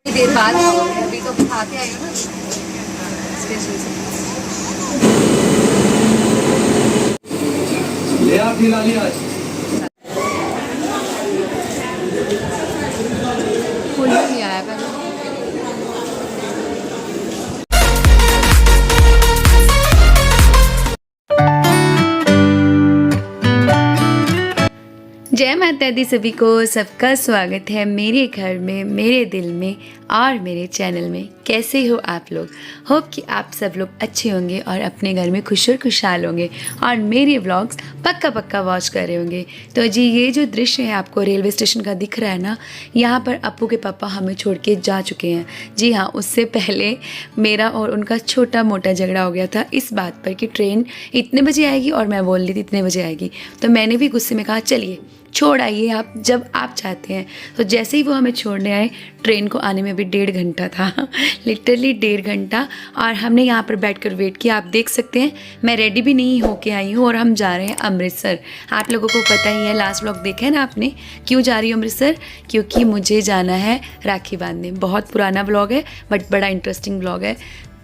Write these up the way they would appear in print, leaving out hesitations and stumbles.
देर बाद खाओगे, अभी तो खा के आई हो ना स्पेशल से। ले आप खिला लिया आज। फुल नहीं आया पहले। जय माता दी सभी को, सबका स्वागत है मेरे घर में, मेरे दिल में और मेरे चैनल में। कैसे हो आप लोग? होप कि आप सब लोग अच्छे होंगे और अपने घर में खुश और खुशहाल होंगे और मेरे व्लॉग्स पक्का वॉच कर रहे होंगे। तो जी ये जो दृश्य है आपको रेलवे स्टेशन का दिख रहा है ना, यहाँ पर अप्पू के पापा हमें छोड़ के जा चुके हैं। जी हाँ, उससे पहले मेरा और उनका छोटा मोटा झगड़ा हो गया था इस बात पर कि ट्रेन इतने बजे आएगी और मैं बोल रही थी इतने बजे आएगी। तो मैंने भी गुस्से में कहा चलिए छोड़ आइए आप जब आप चाहते हैं। तो जैसे ही वो हमें छोड़ने आए, ट्रेन को आने में भी 1.5 घंटा था लिटरली 1.5 घंटा। और हमने यहाँ पर बैठकर वेट किया। आप देख सकते हैं मैं रेडी भी नहीं होके आई हूँ और हम जा रहे हैं अमृतसर। आप लोगों को पता ही है, लास्ट व्लॉग देखा है ना आपने, क्यों जा रही हूँ अमृतसर? क्योंकि मुझे जाना है राखी बांधने। बहुत पुराना व्लॉग है बट बड़ा इंटरेस्टिंग व्लॉग है,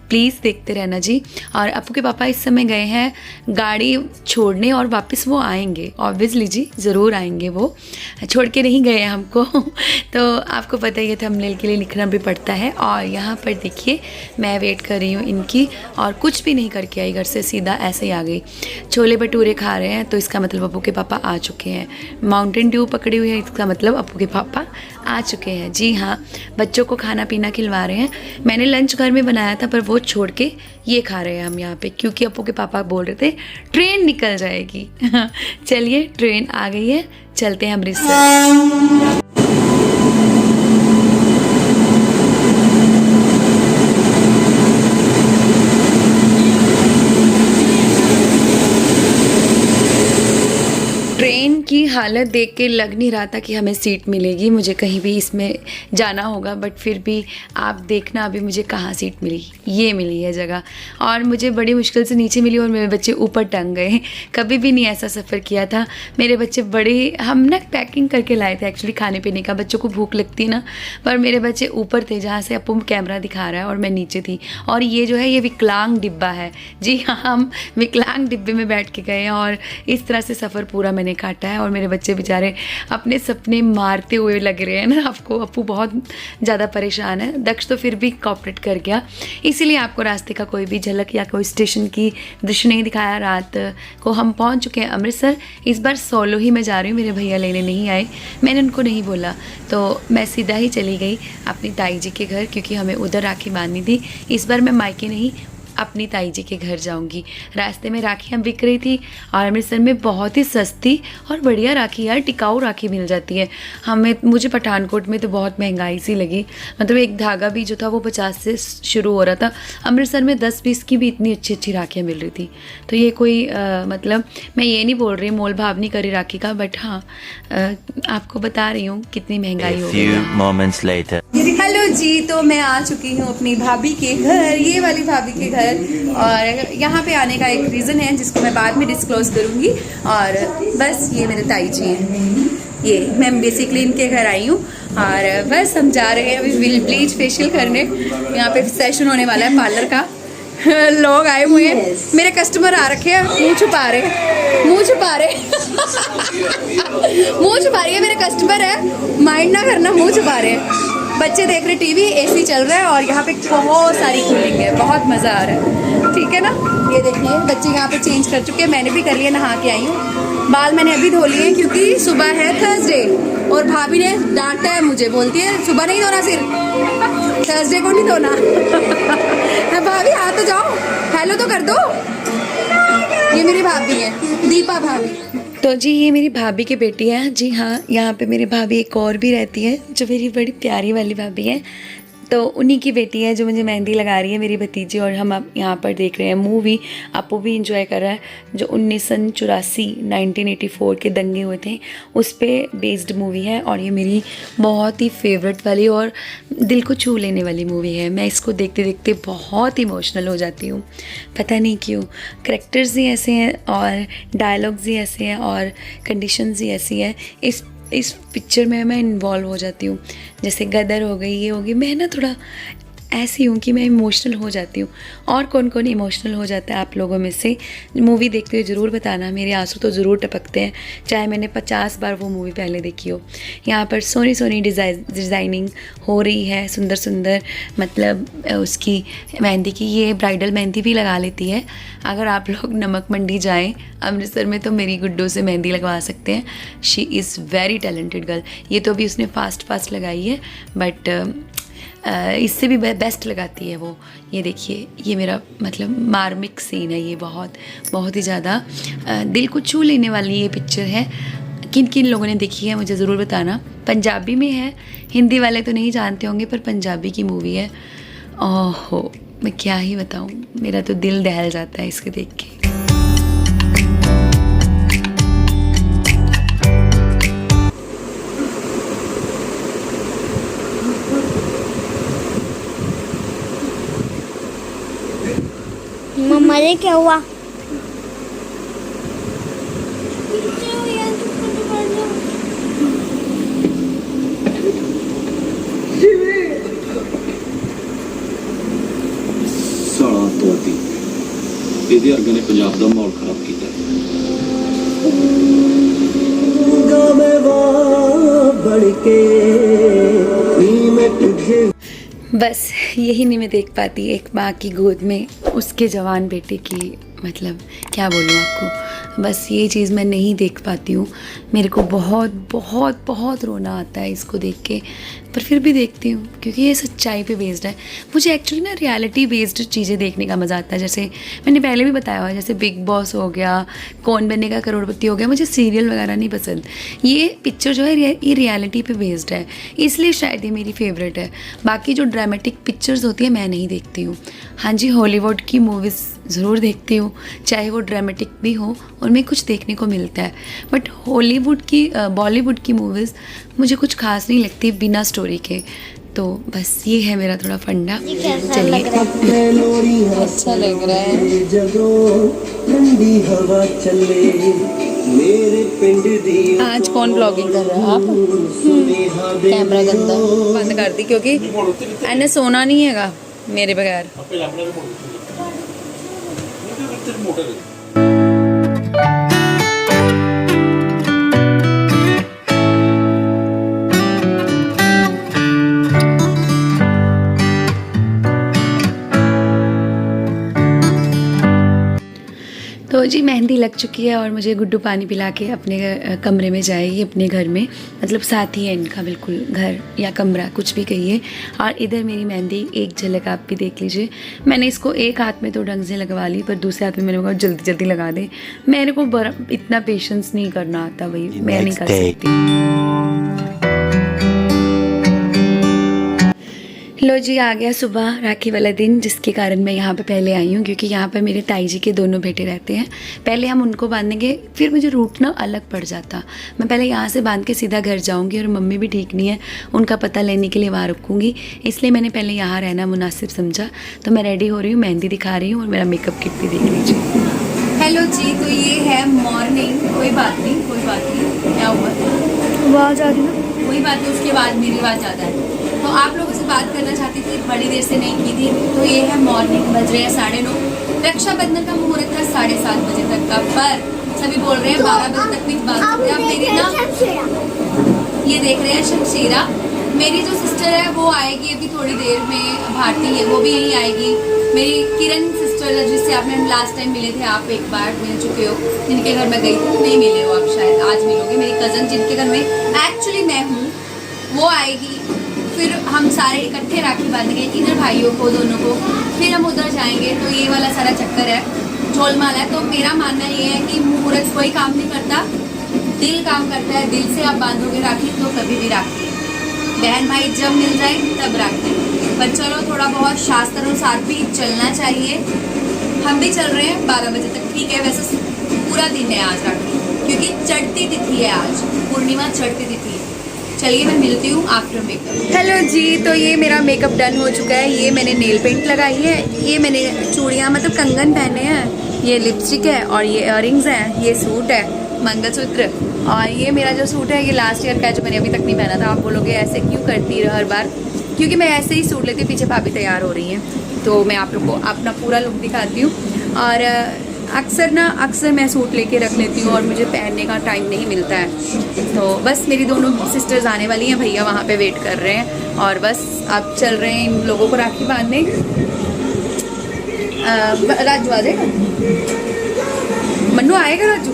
प्लीज़ देखते रहना जी। और अप्पू के पापा इस समय गए हैं गाड़ी छोड़ने और वापस वो आएंगे, ऑब्वियसली जी ज़रूर आएंगे, वो छोड़ के नहीं गए हमको तो आपको पता ही है, थंबनेल के लिए लिखना भी पड़ता है। और यहाँ पर देखिए मैं वेट कर रही हूँ इनकी और कुछ भी नहीं करके आई घर से, सीधा ऐसे ही आ गई। छोले भटूरे खा रहे हैं तो इसका मतलब अप्पू के पापा आ चुके हैं। माउंटेन ड्यू पकड़ी हुई है, इसका मतलब अप्पू के पापा आ चुके हैं। जी हाँ, बच्चों को खाना पीना खिलवा रहे हैं। मैंने लंच घर में बनाया था पर वो छोड़ के ये खा रहे हैं हम यहाँ पे, क्योंकि अप्पू के पापा बोल रहे थे ट्रेन निकल जाएगी चलिए ट्रेन आ गई है, चलते हैं अमृतसर। ट्रेन की हालत देख के लग नहीं रहा था कि हमें सीट मिलेगी, मुझे कहीं भी इसमें जाना होगा। बट फिर भी आप देखना अभी मुझे कहाँ सीट मिली, ये मिली है जगह। और मुझे बड़ी मुश्किल से नीचे मिली और मेरे बच्चे ऊपर टंग गए। कभी भी नहीं ऐसा सफ़र किया था। मेरे बच्चे बड़े, हम ना पैकिंग करके लाए थे एक्चुअली खाने पीने का, बच्चों को भूख लगती ना, पर मेरे बच्चे ऊपर थे जहाँ से अप्पू कैमरा दिखा रहा है और मैं नीचे थी। और ये जो है ये विकलांग डिब्बा है। जी हाँ, हम विकलांग डिब्बे में बैठ के गए हैं और इस तरह से सफ़र पूरा मैंने काटा है। और मेरे बच्चे बेचारे अपने सपने मारते हुए लग रहे हैं ना आपको। अप्पू बहुत ज़्यादा परेशान है, दक्ष तो फिर भी कॉपरेट कर गया, इसीलिए आपको रास्ते का कोई भी झलक या कोई स्टेशन की दृश्य नहीं दिखाया। रात को हम पहुंच चुके हैं अमृतसर। इस बार सोलो ही मैं जा रही हूँ, मेरे भैया लेने नहीं आए, मैंने उनको नहीं बोला, तो मैं सीधा ही चली गई अपनी ताई जी के घर, क्योंकि हमें उधर राखी बांधनी थी। इस बार मैं मायके नहीं अपनी ताई जी के घर जाऊंगी। रास्ते में राखियाँ बिक रही थी और अमृतसर में बहुत ही सस्ती और बढ़िया राखी, यार टिकाऊ राखी मिल जाती है। मुझे पठानकोट में तो बहुत महंगाई सी लगी, मतलब एक धागा भी जो था वो 50 से शुरू हो रहा था, अमृतसर में 10-20 की भी इतनी अच्छी अच्छी राखियाँ मिल रही थी। तो ये कोई मतलब मैं ये नहीं बोल रही मोल भाव नहीं करी राखी का, बट हाँ आपको बता रही हूँ कितनी महंगाई हो गई। हेलो जी, तो मैं आ चुकी हूँ अपनी भाभी के घर, ये वाली भाभी के घर। और यहाँ पे आने का एक रीज़न है जिसको मैं बाद में डिस्क्लोज करूँगी। और बस ये मेरे ताई जी हैं, ये मैं बेसिकली इनके घर आई हूँ। और बस हम जा रहे हैं अभी ब्लीच फेशियल करने। यहाँ पे सेशन होने वाला है पार्लर का लोग आए हुए हैं, मेरे कस्टमर आ रखे हैं, मुँह छुपा रहे मुँह छुपा रही है, मेरे कस्टमर है, माइंड ना करना, मुँह छुपा रहे हैं। बच्चे देख रहे टीवी, एसी चल रहा है और यहाँ पे बहुत सारी कूलिंग है, बहुत मज़ा आ रहा है, ठीक है ना। ये देखिए बच्चे यहाँ पे चेंज कर चुके हैं, मैंने भी कर लिया, नहा के आई हूँ। बाल मैंने अभी धो लिए क्योंकि सुबह है थर्सडे और भाभी ने डांटा है मुझे, बोलती है सुबह नहीं धोना, सिर थर्सडे को नहीं धोना भाभी आ तो जाओ, हेलो तो कर दो। ये मेरी भाभी है, दीपा भाभी। तो जी ये मेरी भाभी की बेटी है। जी हाँ, यहाँ पे मेरी भाभी एक और भी रहती है जो मेरी बड़ी प्यारी वाली भाभी है। तो उन्हीं की बेटी है जो मुझे मेहंदी लगा रही है, मेरी भतीजी। और हम अब यहाँ पर देख रहे हैं मूवी, अप्पू भी इंजॉय कर रहा है, जो 1984 के दंगे हुए थे उस पर बेस्ड मूवी है। और ये मेरी बहुत ही फेवरेट वाली और दिल को छू लेने वाली मूवी है। मैं इसको देखते देखते बहुत इमोशनल हो जाती हूँ, पता नहीं क्यों। कैरेक्टर्स ही ऐसे हैं और डायलॉग्स ही ऐसे हैं और कंडीशंस ही ऐसी हैं। इस इस पिक्चर में मैं इन्वॉल्व हो जाती हूँ। जैसे गदर हो गई, ये होगी, मैं ना थोड़ा ऐसी हूँ कि मैं इमोशनल हो जाती हूँ। और कौन कौन इमोशनल हो जाता है आप लोगों में से, मूवी देखते हुए ज़रूर बताना। मेरे आंसू तो ज़रूर टपकते हैं, चाहे मैंने 50 बार वो मूवी पहले देखी हो। यहाँ पर सोनी सोनी डिज़ाइनिंग हो रही है, सुंदर सुंदर, मतलब उसकी मेहंदी की, ये ब्राइडल मेहंदी भी लगा लेती है। अगर आप लोग नमक मंडी जाएँ अमृतसर में तो मेरी गुड्डो से मेहंदी लगवा सकते हैं। She is very talented girl. ये तो अभी उसने फास्ट लगाई है, बट इससे भी बेस्ट लगाती है वो। ये देखिए, ये मेरा मतलब मार्मिक सीन है ये, बहुत ही ज़्यादा दिल को छू लेने वाली ये पिक्चर है। किन किन लोगों ने देखी है मुझे ज़रूर बताना। पंजाबी में है, हिंदी वाले तो नहीं जानते होंगे, पर पंजाबी की मूवी है। ओहो, मैं क्या ही बताऊँ, मेरा तो दिल दहल जाता है इसके देख के। मम्मा ये क्या हुआ? ਸਾਲਾ ਤੋਤੀ ਇਹਦੇ ਵਰਗੇ ਨੇ ਪੰਜਾਬ ਦਾ ਮਾਹੌਲ ਖਰਾਬ ਕੀਤਾ बस यही नहीं मैं देख पाती एक माँ की गोद में उसके जवान बेटे की, मतलब क्या बोलूँ आपको, बस ये चीज़ मैं नहीं देख पाती हूँ। मेरे को बहुत बहुत बहुत रोना आता है इसको देख के, पर फिर भी देखती हूँ क्योंकि ये सच्चाई पे बेस्ड है। मुझे एक्चुअली ना रियलिटी बेस्ड चीज़ें देखने का मज़ा आता है। जैसे मैंने पहले भी बताया हुआ, जैसे बिग बॉस हो गया, कौन बनेगा करोड़पति हो गया। मुझे सीरियल वगैरह नहीं पसंद। ये पिक्चर जो है ये रियलिटी पे बेस्ड है, इसलिए शायद ये मेरी फेवरेट है। बाकी जो ड्रामेटिक पिक्चर्स होती है मैं नहीं देखती हूँ। हाँ जी, हॉलीवुड की मूवीज़ ज़रूर देखती हूँ, चाहे वो ड्रामेटिक भी हो, उनमें कुछ देखने को मिलता है। बट हॉलीवुड की बॉलीवुड की मूवीज़ मुझे कुछ खास नहीं लगती बिना स्टोरी के। तो बस ये है मेरा थोड़ा फंडा। चलिए, अच्छा लग रहा है। आज कौन ब्लॉगिंग कर रहा है? आप? कैमरा गंदा बंद कर दी क्योंकि इन्हें सोना नहीं हैगा मेरे बगैर। तो जी मेहंदी लग चुकी है और मुझे गुड्डू पानी पिला के अपने कमरे में जाएगी, अपने घर में, मतलब साथ ही है इनका, बिल्कुल घर या कमरा कुछ भी कहिए। और इधर मेरी मेहंदी एक झलक आप भी देख लीजिए। मैंने इसको एक हाथ में तो ढंग से लगवा ली, पर दूसरे हाथ में मेरे को जल्दी जल्दी लगा दे। मेरे को इतना पेशेंस नहीं करना आता भाई, मैं नहीं कर सकती। लो जी, आ गया सुबह राखी वाला दिन, जिसके कारण मैं यहाँ पे पहले आई हूँ क्योंकि यहाँ पर मेरे ताई जी के दोनों बेटे रहते हैं। पहले हम उनको बांधेंगे, फिर मुझे रूट ना अलग पड़ जाता। मैं पहले यहाँ से बांध के सीधा घर जाऊँगी, और मम्मी भी ठीक नहीं है, उनका पता लेने के लिए वहाँ रुकूँगी, इसलिए मैंने पहले यहाँ रहना मुनासिब समझा। तो मैं रेडी हो रही हूँ, मेहंदी दिखा रही हूँ, और मेरा मेकअप किट भी देख लीजिए। हेलो जी, तो ये है मॉर्निंग। कोई बात नहीं, क्या हुआ? आवाज आ रही है, कोई बात नहीं, उसके बाद मेरी आवाज़ ज़्यादा है। तो आप लोगों से बात करना चाहती थी, बड़ी देर से नहीं की थी। तो ये है मॉर्निंग, बज रहे हैं 9:30। रक्षाबंधन का मुहूर्त था 7:30 बजे तक का, पर सभी बोल रहे हैं 12 बजे तक भी बात करते हैं। मेरी ना, ये देख रहे हैं शमशीरा, मेरी जो सिस्टर है वो आएगी अभी थोड़ी देर में, भारती है वो भी यहीं आएगी। मेरी किरण सिस्टर जिससे आपने लास्ट टाइम मिले थे, आप एक बार मिल चुके हो, जिनके घर में गई थी, नहीं मिले हो आप, शायद आज मिलोगे। मेरी कज़न जिनके घर में एक्चुअली मैं हूँ, वो आएगी। फिर हम सारे इकट्ठे राखी बांधेंगे, इधर भाइयों को दोनों को, फिर हम उधर जाएंगे। तो ये वाला सारा चक्कर है, झोलमाल है। तो मेरा मानना ये है कि मुहूर्त कोई काम नहीं करता, दिल काम करता है। दिल से आप बांधोगे राखी तो कभी भी राखी, बहन भाई जब मिल जाए तब राखी। पर चलो, थोड़ा बहुत शास्त्र अनुसार भी चलना चाहिए। हम भी चल रहे हैं 12 बजे तक, ठीक है। वैसे पूरा दिन है आज राखी, क्योंकि चढ़ती तिथि है आज, पूर्णिमा चढ़ती तिथि। चलिए मैं मिलती हूँ आफ्टर मेकअप। हेलो जी, तो ये मेरा मेकअप डन हो चुका है। ये मैंने नेल पेंट लगाई है, ये मैंने चूड़ियाँ मतलब कंगन पहने हैं, ये लिपस्टिक है, और ये इयररिंग्स हैं, ये सूट है, मंगलसूत्र, और ये मेरा जो सूट है ये लास्ट ईयर का है, जो मैंने अभी तक नहीं पहना था। आप बोलोगे ऐसे क्यों करती है हर बार, क्योंकि मैं ऐसे ही सूट लेती हूँ। पीछे भाभी तैयार हो रही हैं तो मैं आप लोग को अपना पूरा लुक दिखाती हूँ। और अक्सर मैं सूट लेके रख लेती हूँ और मुझे पहनने का टाइम नहीं मिलता है। तो बस मेरी दोनों सिस्टर्स आने वाली हैं, भैया वहाँ पे वेट कर रहे हैं और बस अब चल रहे हैं इन लोगों को राखी बांधने। राजू आ जाएगा, मन्नू आएगा, राजू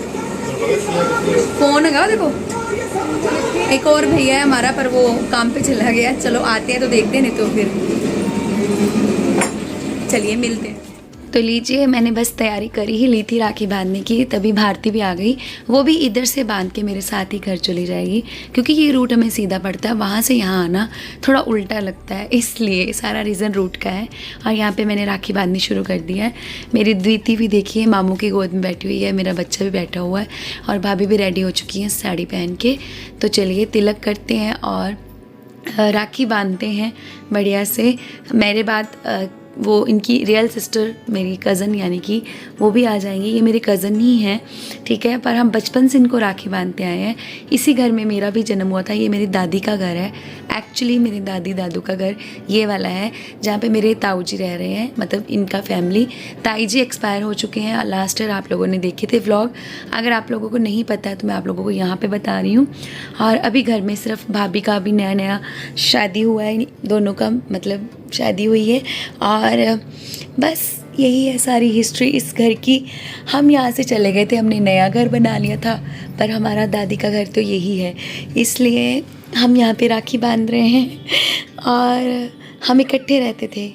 फोन है देखो। एक और भैया है हमारा पर वो काम पे चला गया। चलो आते हैं तो देखते हैं, नहीं तो फिर चलिए मिलते हैं। तो लीजिए, मैंने बस तैयारी करी ही ली थी राखी बांधने की, तभी भारती भी आ गई। वो भी इधर से बांध के मेरे साथ ही घर चली जाएगी, क्योंकि ये रूट हमें सीधा पड़ता है, वहाँ से यहाँ आना थोड़ा उल्टा लगता है, इसलिए सारा रीज़न रूट का है। और यहाँ पे मैंने राखी बांधनी शुरू कर दी है। मेरी द्विति भी देखिए मामू की गोद में बैठी हुई है, मेरा बच्चा भी बैठा हुआ है और भाभी भी रेडी हो चुकी हैं साड़ी पहन के। तो चलिए तिलक करते हैं और राखी बांधते हैं बढ़िया से। मेरे बाद वो इनकी रियल सिस्टर मेरी कज़न यानी कि वो भी आ जाएंगी। ये मेरे कज़न ही हैं, ठीक है, पर हम बचपन से इनको राखी बांधते आए हैं। इसी घर में मेरा भी जन्म हुआ था। ये मेरी दादी का घर है, एक्चुअली मेरे दादी दादू का घर ये वाला है, जहाँ पे मेरे ताऊ जी रह रहे हैं, मतलब इनका फैमिली। ताई जी एक्सपायर हो चुके हैं, लास्ट ईयर आप लोगों ने देखे थे व्लॉग। अगर आप लोगों को नहीं पता है तो मैं आप लोगों को यहाँ पे बता रही हूँ। और अभी घर में सिर्फ भाभी का अभी नया शादी हुआ है, दोनों का मतलब शादी हुई है। और बस यही है सारी हिस्ट्री इस घर की। हम यहाँ से चले गए थे, हमने नया घर बना लिया था, पर हमारा दादी का घर तो यही है, इसलिए हम यहाँ पे राखी बांध रहे हैं। और हम इकट्ठे रहते थे,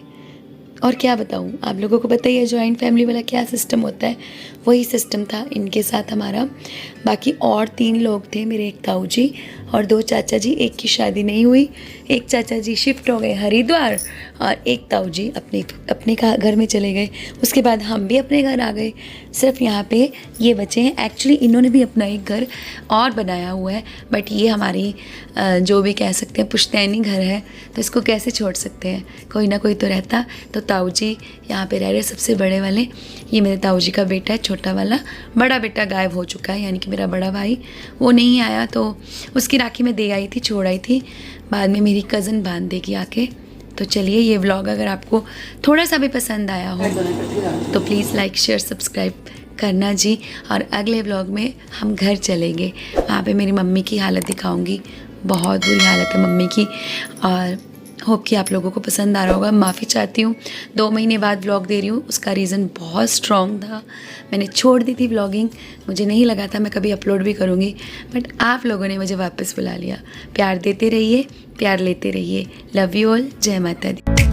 और क्या बताऊँ आप लोगों को पता ही है जॉइंट फैमिली वाला क्या सिस्टम होता है, वही सिस्टम था इनके साथ हमारा। बाकी और 3 लोग थे, मेरे एक ताऊ जी और 2 चाचा जी। एक की शादी नहीं हुई, एक चाचा जी शिफ्ट हो गए हरिद्वार और एक ताऊ जी अपने घर में चले गए। उसके बाद हम भी अपने घर आ गए, सिर्फ यहाँ पे ये बचे हैं। एक्चुअली इन्होंने भी अपना एक घर और बनाया हुआ है, बट ये हमारी जो भी कह सकते हैं पुश्तैनी घर है, तो इसको कैसे छोड़ सकते हैं, कोई ना कोई तो रहता। तो ताऊ जी यहाँ पे रह रहे सबसे बड़े वाले। ये मेरे ताऊ जी का बेटा है, छोटा वाला। बड़ा बेटा गायब हो चुका है, यानी कि मेरा बड़ा भाई, वो नहीं आया, तो उसकी राखी में दे आई थी, छोड़ आई थी। बाद में मेरी कज़न बांध देगी आके। तो चलिए, ये व्लॉग अगर आपको थोड़ा सा भी पसंद आया हो तो प्लीज़ लाइक शेयर सब्सक्राइब करना जी। और अगले व्लॉग में हम घर चलेंगे, वहाँ पे मेरी मम्मी की हालत दिखाऊंगी। बहुत बुरी हालत है मम्मी की, और होप कि आप लोगों को पसंद आ रहा होगा। माफ़ी चाहती हूँ 2 महीने बाद व्लॉग दे रही हूँ, उसका रीज़न बहुत स्ट्रॉन्ग था। मैंने छोड़ दी थी व्लॉगिंग, मुझे नहीं लगा था मैं कभी अपलोड भी करूँगी, बट आप लोगों ने मुझे वापस बुला लिया। प्यार देते रहिए, प्यार लेते रहिए। लव यू ऑल, जय माता दी।